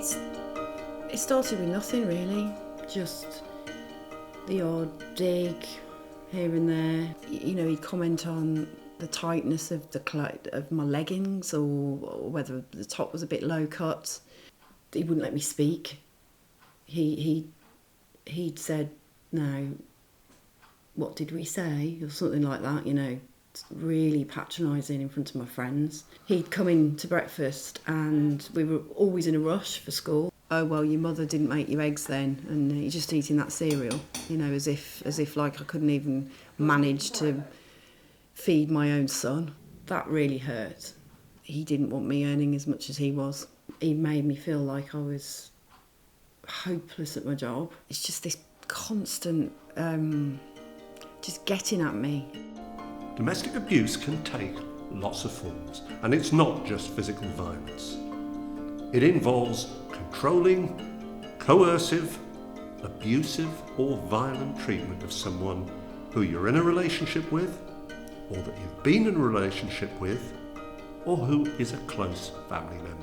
It started with nothing really, just the odd dig here and there. You know, he'd comment on the tightness of of my leggings or whether the top was a bit low cut. He wouldn't let me speak. He'd said, "No, what did we say?" or something like that, you know, really patronising in front of my friends. He'd come in to breakfast and we were always in a rush for school. "Oh, well, your mother didn't make you eggs then," and you're just eating that cereal, you know, as if like I couldn't even manage to feed my own son. That really hurt. He didn't want me earning as much as he was. He made me feel like I was hopeless at my job. It's just this constant just getting at me. Domestic abuse can take lots of forms, and it's not just physical violence. It involves controlling, coercive, abusive or violent treatment of someone who you're in a relationship with, or that you've been in a relationship with, or who is a close family member.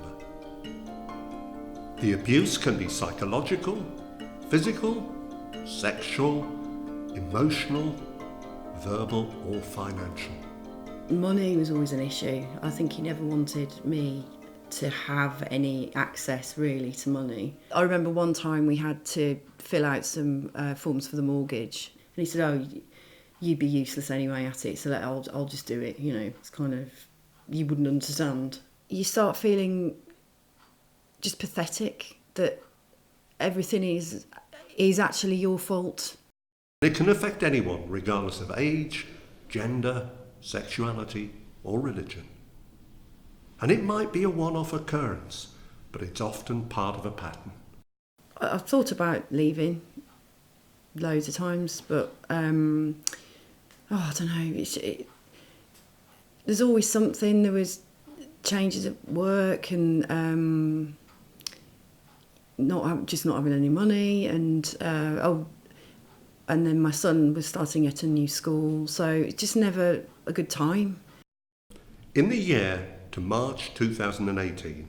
The abuse can be psychological, physical, sexual, emotional, verbal or financial. Money was always an issue. I think he never wanted me to have any access really to money. I remember one time we had to fill out some forms for the mortgage, and he said, "Oh, you'd be useless anyway at it, so I'll just do it." You know, it's kind of, you wouldn't understand. You start feeling just pathetic that everything is actually your fault. It can affect anyone regardless of age, gender, sexuality or religion. And it might be a one-off occurrence, but it's often part of a pattern. I've thought about leaving loads of times, but I don't know. There's always something. There was changes at work and not having any money, and then my son was starting at a new school, so it's just never a good time. In the year to March 2018,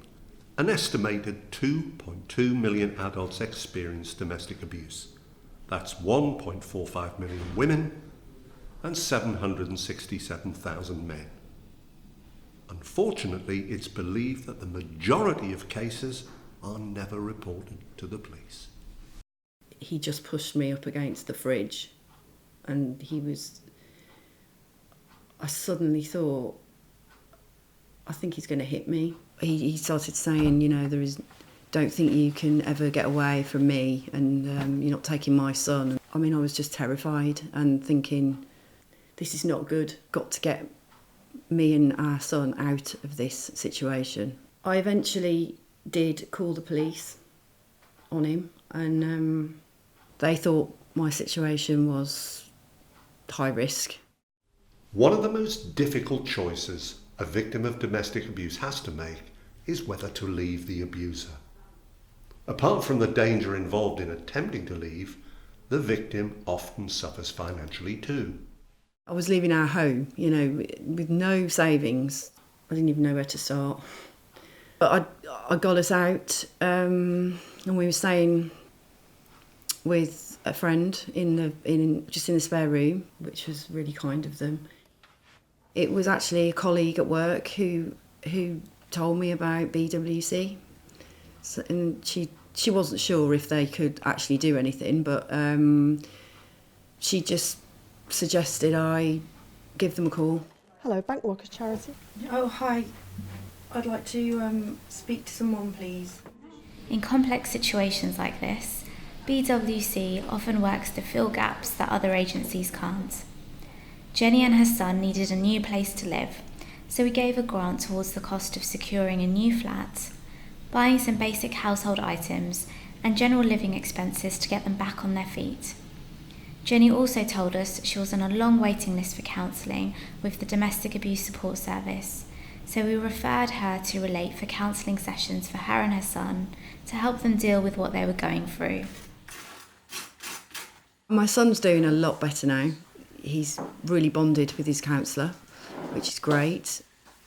an estimated 2.2 million adults experienced domestic abuse. That's 1.45 million women and 767,000 men. Unfortunately, it's believed that the majority of cases are never reported to the police. He just pushed me up against the fridge, and I suddenly thought, I think he's going to hit me. He started saying, you know, don't think you can ever get away from me, and you're not taking my son. I mean, I was just terrified and thinking, this is not good. Got to get me and our son out of this situation. I eventually did call the police on him, and they thought my situation was high risk. One of the most difficult choices a victim of domestic abuse has to make is whether to leave the abuser. Apart from the danger involved in attempting to leave, the victim often suffers financially too. I was leaving our home, you know, with no savings. I didn't even know where to start. But I got us out, and we were staying with a friend in the spare room, which was really kind of them. It was actually a colleague at work who told me about BWC, so, and she wasn't sure if they could actually do anything, but she just suggested I give them a call. Hello, Bank Workers Charity. Oh, hi. I'd like to speak to someone, please. In complex situations like this, BWC often works to fill gaps that other agencies can't. Jenny and her son needed a new place to live, so we gave a grant towards the cost of securing a new flat, buying some basic household items and general living expenses to get them back on their feet. Jenny also told us she was on a long waiting list for counselling with the Domestic Abuse Support Service, so we referred her to Relate for counselling sessions for her and her son to help them deal with what they were going through. My son's doing a lot better now. He's really bonded with his counsellor, which is great.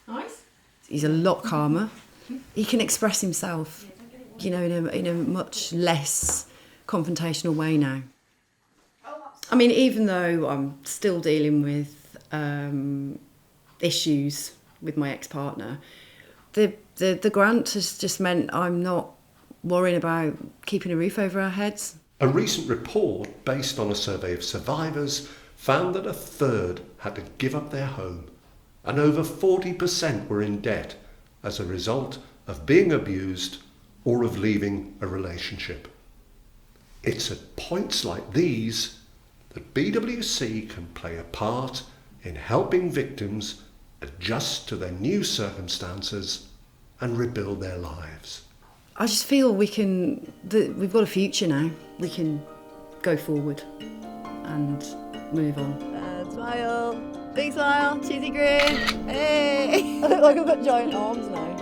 Nice. He's a lot calmer. He can express himself you know, in a much less confrontational way now. I mean, even though I'm still dealing with issues with my ex-partner, the grant has just meant I'm not worrying about keeping a roof over our heads. A recent report based on a survey of survivors found that a third had to give up their home and over 40% were in debt as a result of being abused or of leaving a relationship. It's at points like these that BWC can play a part in helping victims adjust to their new circumstances and rebuild their lives. I just feel we've got a future now. We can go forward and move on. Smile, big smile, cheesy grin. Hey! I look like I've got giant arms now.